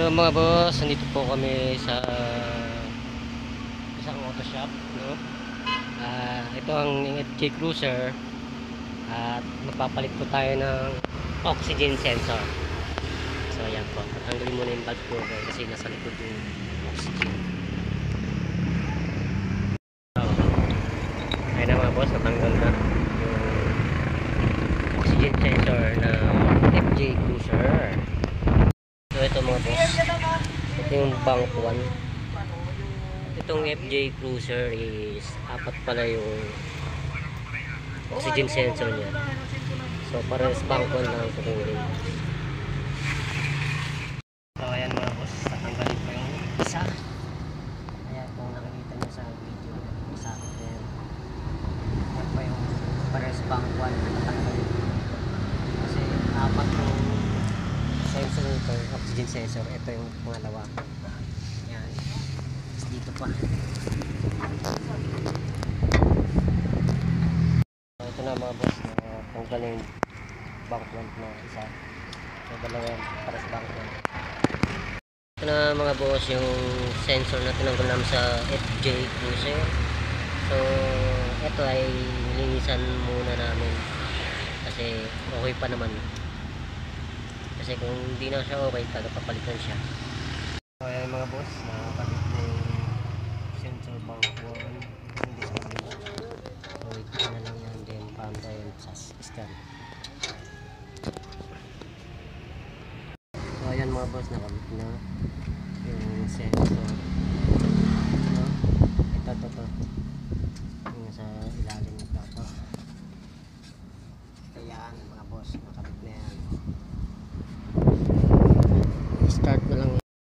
So mga boss, nandito po kami sa isang auto shop, no? Ito ang FJ Cruiser at magpapalit po tayo ng oxygen sensor. So ayan po, tatanggalin muna yung valve cover kasi nasa likod yung oxygen. So, ayun na mga boss, natanggal na yung oxygen sensor ng FJ Cruiser. So ito mga boss, ito yung bank 1. Itong FJ Cruiser is apat pala yung oxygen sensor niya. So parehas bank 1 lang ang kukunin. So ayan mga boss, tatanggalin ko yung isa. Ayan kung nakikita nyo sa video, masakit na yan. Ayan pa yung parehas bank 1 na tatanggalin. Kasi apat yung sensor nito, oxygen sensor. Ito yung pangalawa. Yan. Dito pa. So, ito na mga boss. Tanggalin bank 1 na isa. So dalawa para sa bank 1. Ito na mga boss yung sensor na tinanggal namin sa FJ Cruiser. So ito ay linisan muna namin. Kasi okay pa naman. Kasi kung hindi na siya okay, papalitan siya. So ayan mga boss, nakapagit na yung sensor bank 1. Hindi sa kabila. So ito na lang yan, then paano tayo sa scan. So ayan mga boss, nakabit na yung sensor. So, ito. Yung sa ilalim nito. Ayan mga boss, nakabit na yan.